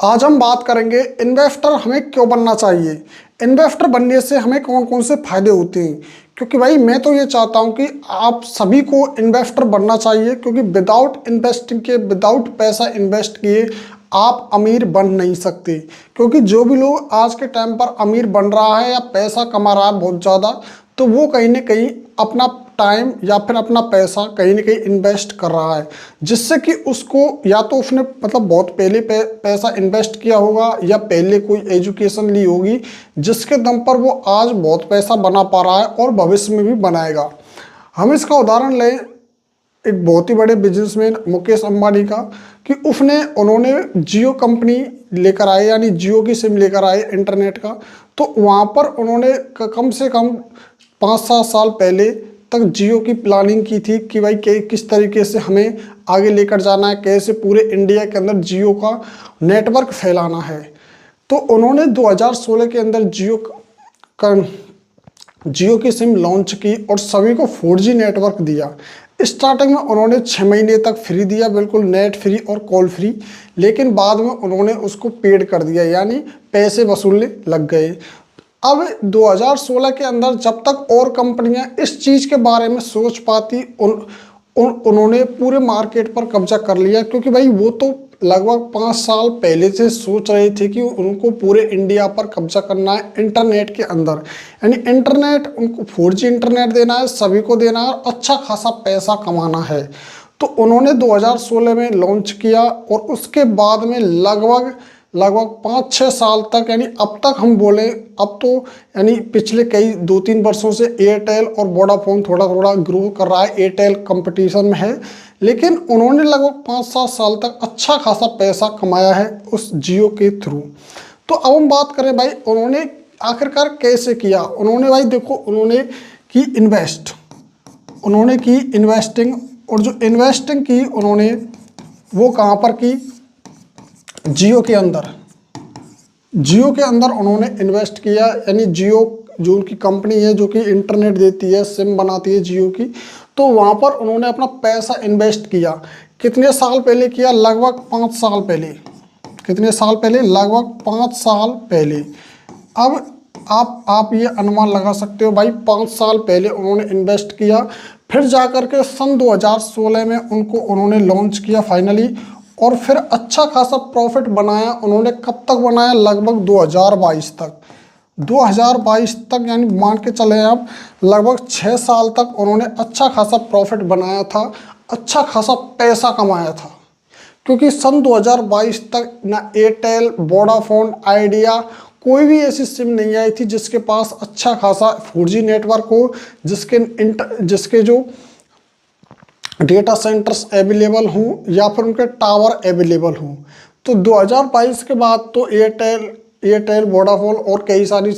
आज हम बात करेंगे इन्वेस्टर हमें क्यों बनना चाहिए। इन्वेस्टर बनने से हमें कौन कौन से फायदे होते हैं। क्योंकि भाई मैं तो ये चाहता हूँ कि आप सभी को इन्वेस्टर बनना चाहिए, क्योंकि विदाउट इन्वेस्टिंग के, विदाउट पैसा इन्वेस्ट किए आप अमीर बन नहीं सकते। क्योंकि जो भी लोग आज के टाइम पर अमीर बन रहा है या पैसा कमा रहा है बहुत ज़्यादा, तो वो कहीं ना कहीं अपना टाइम या फिर अपना पैसा कहीं ना कहीं इन्वेस्ट कर रहा है, जिससे कि उसको या तो उसने मतलब बहुत पहले पैसा इन्वेस्ट किया होगा या पहले कोई एजुकेशन ली होगी, जिसके दम पर वो आज बहुत पैसा बना पा रहा है और भविष्य में भी बनाएगा। हम इसका उदाहरण लें एक बहुत ही बड़े बिजनेसमैन मुकेश अंबानी का, कि उन्होंने जियो कंपनी लेकर आए, यानी जियो की सिम लेकर आए इंटरनेट का। तो वहाँ पर उन्होंने कम से कम 5-7 साल पहले तक जियो की प्लानिंग की थी कि भाई किस तरीके से हमें आगे लेकर जाना है, कैसे पूरे इंडिया के अंदर जियो का नेटवर्क फैलाना है। तो उन्होंने 2016 के अंदर जियो की सिम लॉन्च की और सभी को 4G नेटवर्क दिया। स्टार्टिंग में उन्होंने 6 महीने तक फ्री दिया, बिल्कुल नेट फ्री और कॉल फ्री, लेकिन बाद में उन्होंने उसको पेड कर दिया, यानी पैसे वसूलने लग गए। अब 2016 के अंदर जब तक और कंपनियां इस चीज़ के बारे में सोच पाती, उन्होंने पूरे मार्केट पर कब्जा कर लिया। क्योंकि भाई वो तो लगभग 5 साल पहले से सोच रहे थे कि उनको पूरे इंडिया पर कब्जा करना है इंटरनेट के अंदर, यानी इंटरनेट उनको 4G इंटरनेट देना है, सभी को देना है और अच्छा खासा पैसा कमाना है। तो उन्होंने 2016 में लॉन्च किया और उसके बाद में लगभग 5-6 साल तक, यानी अब तक हम बोले अब तो यानी पिछले कई 2-3 वर्षों से एयरटेल और वोडाफोन थोड़ा थोड़ा ग्रो कर रहा है, एयरटेल कंपटीशन में है, लेकिन उन्होंने लगभग 5-7 साल तक अच्छा खासा पैसा कमाया है उस जियो के थ्रू। तो अब हम बात करें भाई उन्होंने आखिरकार कैसे किया। उन्होंने भाई देखो, उन्होंने की इन्वेस्टिंग, और जो इन्वेस्टिंग की उन्होंने वो कहाँ पर की, जियो के अंदर उन्होंने इन्वेस्ट किया। यानी जियो जो उनकी कंपनी है जो कि इंटरनेट देती है, सिम बनाती है जियो की, तो वहाँ पर उन्होंने अपना पैसा इन्वेस्ट किया। कितने साल पहले किया? लगभग 5 साल पहले। कितने साल पहले? लगभग 5 साल पहले। अब आप ये अनुमान लगा सकते हो भाई 5 साल पहले उन्होंने इन्वेस्ट किया, फिर जाकर के सन 2016 में उन्होंने लॉन्च किया फाइनली, और फिर अच्छा खासा प्रॉफिट बनाया। उन्होंने कब तक बनाया? लगभग 2022 तक। 2022 तक, यानी मान के चले आप लगभग 6 साल तक उन्होंने अच्छा खासा प्रॉफिट बनाया था, अच्छा खासा पैसा कमाया था। क्योंकि सन 2022 तक ना एयरटेल, वोडाफोन, आइडिया, कोई भी ऐसी सिम नहीं आई थी जिसके पास अच्छा खासा 4G नेटवर्क हो, जिसके जो डेटा सेंटर्स अवेलेबल हों या फिर उनके टावर अवेलेबल हों। तो 2022 के बाद तो एयरटेल, वोडाफोन और कई सारी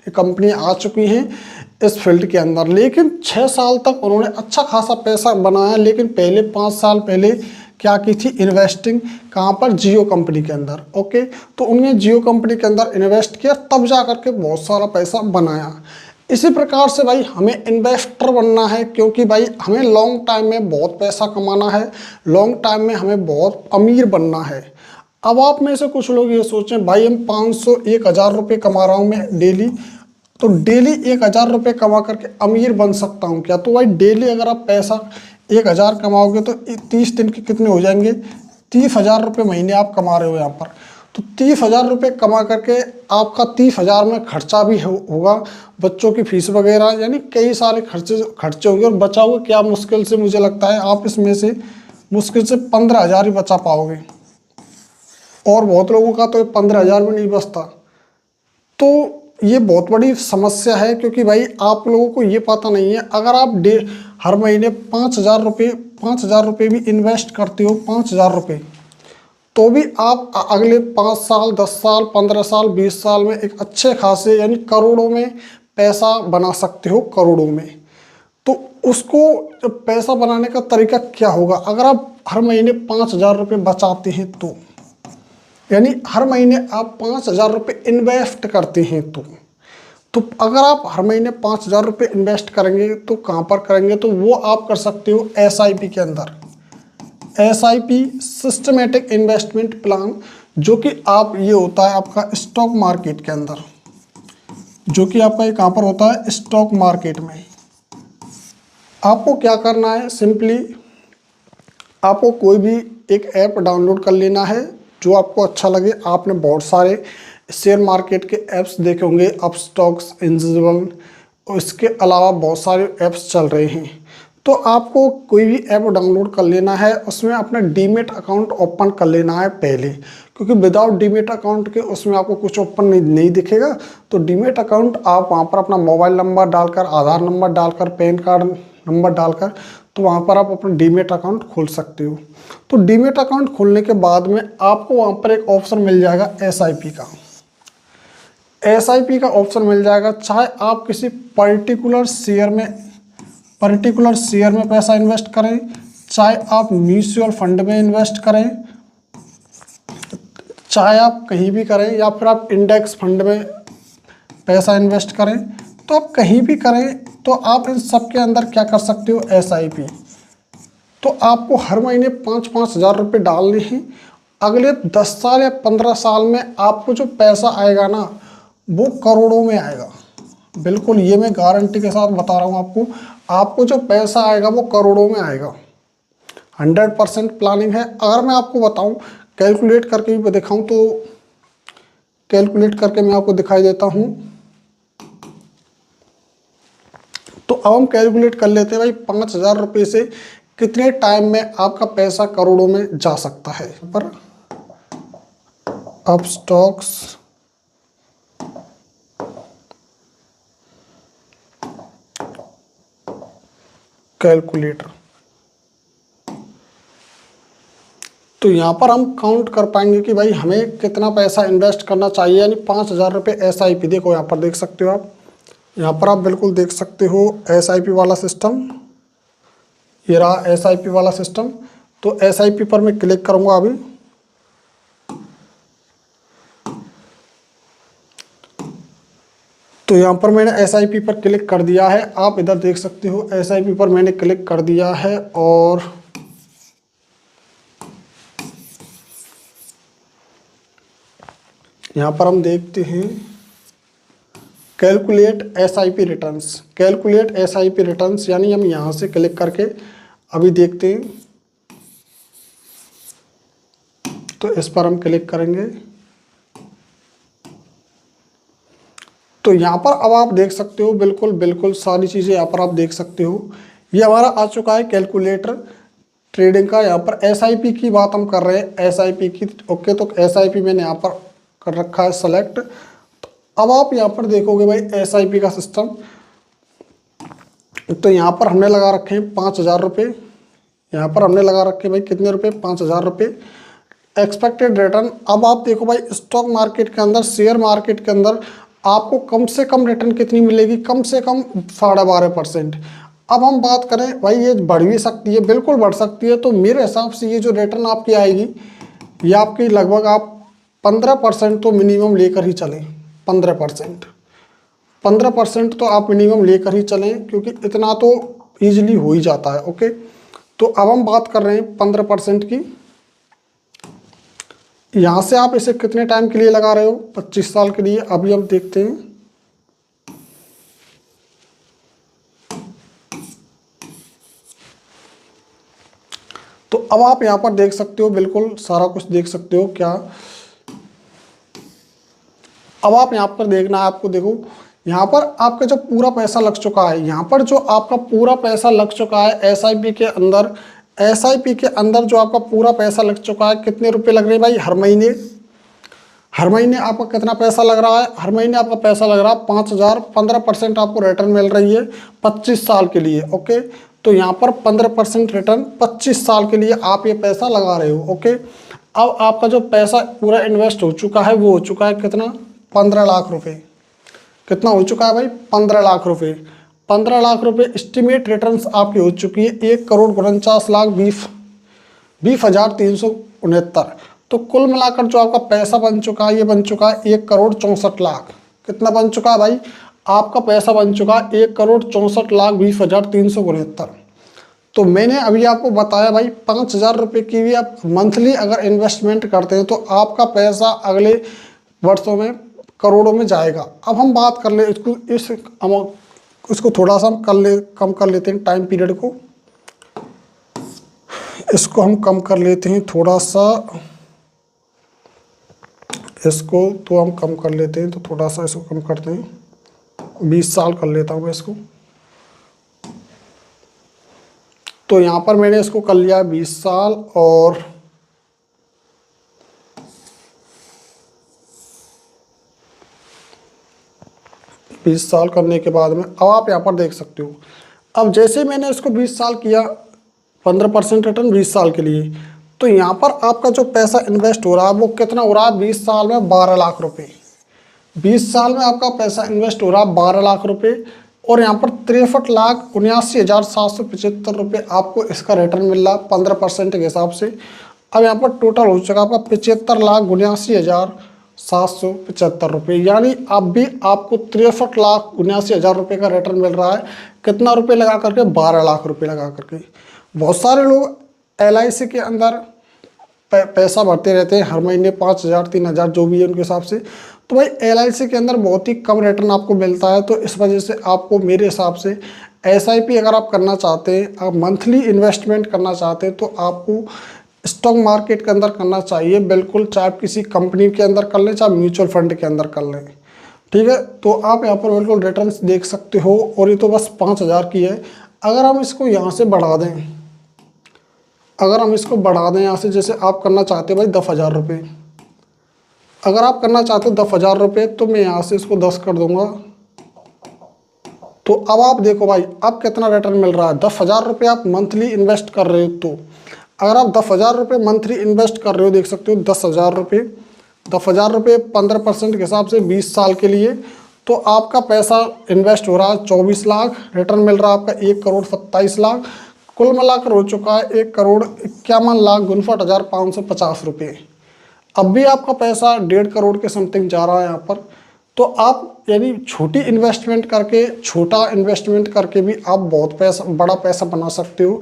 कंपनियां आ चुकी हैं इस फील्ड के अंदर, लेकिन 6 साल तक उन्होंने अच्छा खासा पैसा बनाया। लेकिन पहले 5 साल पहले क्या की थी? इन्वेस्टिंग कहाँ पर? जियो कंपनी के अंदर। ओके, तो उन्होंने जियो कंपनी के अंदर इन्वेस्ट किया, तब जा करके बहुत सारा पैसा बनाया। इसी प्रकार से भाई हमें इन्वेस्टर बनना है, क्योंकि भाई हमें लॉन्ग टाइम में बहुत पैसा कमाना है, लॉन्ग टाइम में हमें बहुत अमीर बनना है। अब आप में से कुछ लोग ये सोचें भाई हम 500-1000 रुपये कमा रहा हूँ मैं डेली, तो डेली 1000 रुपये कमा करके अमीर बन सकता हूँ क्या? तो भाई डेली अगर आप पैसा 1000 कमाओगे तो 30 दिन के कितने हो जाएंगे? 30,000 रुपये महीने आप कमा रहे हो यहाँ पर। तो 30,000 रुपये कमा करके आपका 30,000 में खर्चा भी होगा, बच्चों की फीस वगैरह, यानी कई सारे खर्चे होंगे, और बचाओगे क्या? मुश्किल से मुझे लगता है आप इसमें से मुश्किल से 15,000 ही बचा पाओगे, और बहुत लोगों का तो 15,000 भी नहीं बचता। तो ये बहुत बड़ी समस्या है, क्योंकि भाई आप लोगों को ये पता नहीं है, अगर आप हर महीने 5,000 रुपये भी इन्वेस्ट करते हो, 5,000 रुपये, तो भी आप अगले 5 साल, 10 साल, 15 साल, 20 साल में एक अच्छे खासे यानी करोड़ों में पैसा बना सकते हो, करोड़ों में। तो उसको पैसा बनाने का तरीका क्या होगा? अगर आप हर महीने 5,000 रुपये बचाते हैं, तो यानी हर महीने आप 5,000 रुपये इन्वेस्ट करते हैं, तो अगर आप हर महीने 5,000 रुपये इन्वेस्ट करेंगे तो कहाँ पर करेंगे? तो वो आप कर सकते हो SIP के अंदर। SIP सिस्टमेटिक इन्वेस्टमेंट प्लान, जो कि आप ये होता है आपका स्टॉक मार्केट के अंदर, जो कि आपका ये कहाँ पर होता है, स्टॉक मार्केट में। आपको क्या करना है, सिंपली आपको कोई भी एक ऐप डाउनलोड कर लेना है जो आपको अच्छा लगे। आपने बहुत सारे शेयर मार्केट के ऐप्स देखे होंगे, अपस्टॉक्स, इनविजिबल, और इसके अलावा बहुत सारे ऐप्स चल रहे हैं। तो आपको कोई भी ऐप डाउनलोड कर लेना है, उसमें अपना डीमेट अकाउंट ओपन कर लेना है पहले, क्योंकि विदाउट डीमेट अकाउंट के उसमें आपको कुछ ओपन नहीं दिखेगा। तो डीमेट अकाउंट आप वहाँ पर अपना मोबाइल नंबर डालकर, आधार नंबर डालकर, पैन कार्ड नंबर डालकर, तो वहाँ पर आप अपना डीमेट अकाउंट खोल सकते हो। तो डीमेट अकाउंट खोलने के बाद में आपको वहाँ पर एक ऑप्शन मिल जाएगा एसआईपी का। एसआईपी का ऑप्शन मिल जाएगा। चाहे आप किसी पर्टिकुलर शेयर में पैसा इन्वेस्ट करें, चाहे आप म्यूचुअल फंड में इन्वेस्ट करें, चाहे आप कहीं भी करें, या फिर आप इंडेक्स फंड में पैसा इन्वेस्ट करें, तो आप कहीं भी करें, तो आप इन सब के अंदर क्या कर सकते हो, एसआईपी। तो आपको हर महीने 5-5 हज़ार रुपये डालने हैं। अगले 10 साल या 15 साल में आपको जो पैसा आएगा ना, वो करोड़ों में आएगा। बिल्कुल, ये मैं गारंटी के साथ बता रहा हूँ आपको जो पैसा आएगा वो करोड़ों में आएगा। 100% प्लानिंग है। अगर मैं आपको बताऊं, कैलकुलेट करके भी दिखाऊं, तो कैलकुलेट करके मैं आपको दिखाई देता हूं। तो अब हम कैलकुलेट कर लेते हैं भाई, 5,000 रुपये से कितने टाइम में आपका पैसा करोड़ों में जा सकता है। पर अपस्टॉक्स कैलकुलेटर, तो यहाँ पर हम काउंट कर पाएंगे कि भाई हमें कितना पैसा इन्वेस्ट करना चाहिए, यानी 5,000 रुपये एसआईपी। देखो यहाँ पर देख सकते हो आप, यहाँ पर आप बिल्कुल देख सकते हो एसआईपी वाला सिस्टम, ये रहा एसआईपी वाला सिस्टम। तो एसआईपी पर मैं क्लिक करूँगा अभी। तो यहाँ पर मैंने एसआईपी पर क्लिक कर दिया है। आप इधर देख सकते हो एसआईपी पर मैंने क्लिक कर दिया है, और यहाँ पर हम देखते हैं calculate SIP returns. Calculate SIP returns यानी हम यहाँ से क्लिक करके अभी देखते हैं। तो इस पर हम क्लिक करेंगे। तो यहाँ पर अब आप देख सकते हो, बिल्कुल सारी चीज़ें यहाँ पर आप देख सकते हो। ये हमारा आ चुका है कैलकुलेटर ट्रेडिंग का। यहाँ पर एसआईपी की बात हम कर रहे हैं, एसआईपी की। ओके, तो एसआईपी मैंने यहाँ पर कर रखा है सेलेक्ट। तो अब आप यहाँ पर देखोगे भाई एसआईपी का सिस्टम। तो यहाँ पर हमने लगा रखे हैं 5,000 रुपये। यहाँ पर हमने लगा रखे भाई कितने रुपये, 5,000 रुपये। एक्सपेक्टेड रिटर्न, अब आप देखो भाई स्टॉक मार्केट के अंदर, शेयर मार्केट के अंदर आपको कम से कम रिटर्न कितनी मिलेगी, कम से कम 12.5%। अब हम बात करें भाई ये बढ़ भी सकती है, बिल्कुल बढ़ सकती है। तो मेरे हिसाब से ये जो रिटर्न आपकी आएगी, ये आपकी लगभग आप 15% तो मिनिमम लेकर ही चलें। 15% तो आप मिनिमम लेकर ही चलें, क्योंकि इतना तो ईजिली हो ही जाता है। ओके, तो अब हम बात कर रहे हैं 15% की। यहाँ से आप इसे कितने टाइम के लिए लगा रहे हो, 25 साल के लिए। अभी हम देखते हैं। तो अब आप यहाँ पर देख सकते हो, बिल्कुल सारा कुछ देख सकते हो क्या। अब आप यहाँ पर देखना है आपको, देखो यहाँ पर आपका जो पूरा पैसा लग चुका है, यहाँ पर जो आपका पूरा पैसा लग चुका है एसआईपी के अंदर, एसआईपी के अंदर जो आपका पूरा पैसा लग चुका है, कितने रुपए लग रहे हैं भाई, हर महीने आपका कितना पैसा लग रहा है, हर महीने आपका पैसा लग रहा है 5,000। 15% आपको रिटर्न मिल रही है 25 साल के लिए। ओके, तो यहाँ पर 15% रिटर्न 25 साल के लिए आप ये पैसा लगा रहे हो। ओके, अब आपका जो पैसा पूरा इन्वेस्ट हो चुका है, वो हो चुका है कितना, 15 लाख रुपये। कितना हो चुका है भाई, 15 लाख रुपये। 15 लाख रुपये एस्टिमेट रिटर्न्स आपकी हो चुकी है 1,49,20,369। तो कुल मिलाकर जो आपका पैसा बन चुका है, ये बन चुका है 1,64,00,000। कितना बन चुका है भाई, आपका पैसा बन चुका है 1,64,20,369। तो मैंने अभी आपको बताया भाई 5,000 रुपये की भी आप मंथली अगर इन्वेस्टमेंट करते हैं तो आपका पैसा अगले वर्षों में करोड़ों में जाएगा। अब हम बात कर ले इसको थोड़ा सा हम कम कर लेते हैं टाइम पीरियड को। इसको हम कम कर लेते हैं थोड़ा सा, इसको तो हम कम कर लेते हैं, तो थोड़ा सा इसको कम करते हैं, 20 साल कर लेता हूँ मैं इसको। तो यहाँ पर मैंने इसको कर लिया 20 साल, और बीस साल करने के बाद में अब आप यहाँ पर देख सकते हो, अब जैसे मैंने इसको 20 साल किया, 15% रिटर्न 20 साल के लिए, तो यहाँ पर आपका जो पैसा इन्वेस्ट हो रहा है वो कितना हो रहा है 20 साल में 12 लाख रुपए। 20 साल में आपका पैसा इन्वेस्ट हो रहा है 12 लाख रुपए, और यहाँ पर 63,79,775 रुपये आपको इसका रिटर्न मिल रहा है 15% के हिसाब से। अब यहाँ पर टोटल हो चुका आपका 75,79,775 रुपये, यानी अब भी आपको 63,79,000 रुपये का रिटर्न मिल रहा है। कितना रुपये लगा करके? 12 लाख रुपये लगा करके। बहुत सारे लोग LIC के अंदर पैसा भरते रहते हैं हर महीने 5,000 3,000 जो भी है उनके हिसाब से। तो भाई LIC के अंदर बहुत ही कम रिटर्न आपको मिलता है, तो इस वजह से आपको मेरे हिसाब से SIP अगर आप करना चाहते हैं, आप मंथली इन्वेस्टमेंट करना चाहते हैं, तो आपको स्टॉक मार्केट के अंदर करना चाहिए बिल्कुल, चाहे आप किसी कंपनी के अंदर कर लें, चाहे म्यूचुअल फंड के अंदर कर लें। ठीक है, तो आप यहाँ पर बिल्कुल रिटर्न देख सकते हो, और ये तो बस 5,000 की है। अगर हम इसको यहाँ से बढ़ा दें, यहाँ से, जैसे आप करना चाहते हो भाई 10,000 रुपये, अगर आप करना चाहते हो 10,000 रुपये, तो मैं यहाँ से इसको 10 कर दूंगा। तो अब आप देखो भाई अब कितना रिटर्न मिल रहा है। 10,000 रुपये आप मंथली इन्वेस्ट कर रहे हो, तो अगर आप 10,000 रुपये मंथली इन्वेस्ट कर रहे हो, देख सकते हो 10,000 रुपये, 10,000 रुपये 15% के हिसाब से 20 साल के लिए, तो आपका पैसा इन्वेस्ट हो रहा है 24 लाख, रिटर्न मिल रहा है आपका 1,27,00,000, कुल मिलाकर हो चुका है 1,51,59,550 रुपये। अब भी आपका पैसा 1.5 करोड़ के समथिंग जा रहा है यहाँ पर। तो आप यानी छोटा इन्वेस्टमेंट करके भी आप बहुत बड़ा पैसा बना सकते हो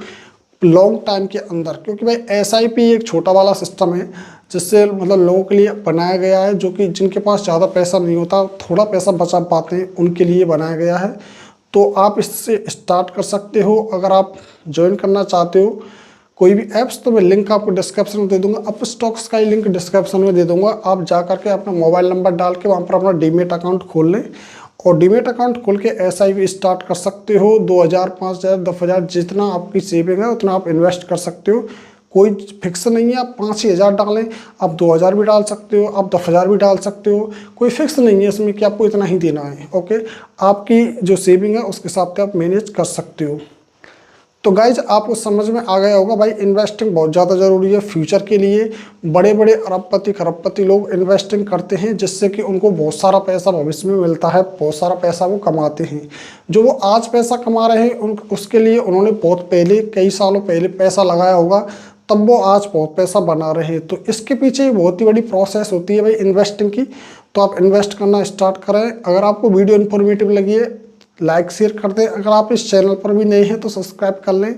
लॉन्ग टाइम के अंदर, क्योंकि भाई SIP एक छोटा वाला सिस्टम है जिससे मतलब लोगों के लिए बनाया गया है, जो कि जिनके पास ज़्यादा पैसा नहीं होता, थोड़ा पैसा बचा पाते हैं, उनके लिए बनाया गया है। तो आप इससे स्टार्ट कर सकते हो। अगर आप ज्वाइन करना चाहते हो कोई भी ऐप्स, तो मैं लिंक आपको डिस्क्रिप्शन में दे दूंगा, अपस्टॉक्स का ही लिंक डिस्क्रिप्शन में दे दूंगा। आप जा करके अपना मोबाइल नंबर डाल के वहाँ पर अपना डीमेट अकाउंट खोल लें, और डीमेट अकाउंट खोल के SIP स्टार्ट कर सकते हो। 2,000 5,000 10,000 जितना आपकी सेविंग है उतना आप इन्वेस्ट कर सकते हो, कोई फिक्स नहीं है। आप 5,000 डालें, आप 2,000 भी डाल सकते हो, आप 10,000 भी डाल सकते हो, कोई फिक्स नहीं है इसमें कि आपको इतना ही देना है। ओके, आपकी जो सेविंग है उसके हिसाब से आप मैनेज कर सकते हो। तो गाइज आपको समझ में आ गया होगा भाई, इन्वेस्टिंग बहुत ज़्यादा ज़रूरी है फ्यूचर के लिए। बड़े बड़े अरबपति खरबपति लोग इन्वेस्टिंग करते हैं, जिससे कि उनको बहुत सारा पैसा भविष्य में मिलता है, बहुत सारा पैसा वो कमाते हैं। जो वो आज पैसा कमा रहे हैं उसके लिए उन्होंने बहुत पहले, कई सालों पहले पैसा लगाया होगा, तब वो आज बहुत पैसा बना रहे हैं। तो इसके पीछे बहुत ही बड़ी प्रोसेस होती है भाई इन्वेस्टिंग की। तो आप इन्वेस्ट करना स्टार्ट करें। अगर आपको वीडियो इन्फॉर्मेटिव लगी है, लाइक शेयर कर दें। अगर आप इस चैनल पर भी नए हैं तो सब्सक्राइब कर लें।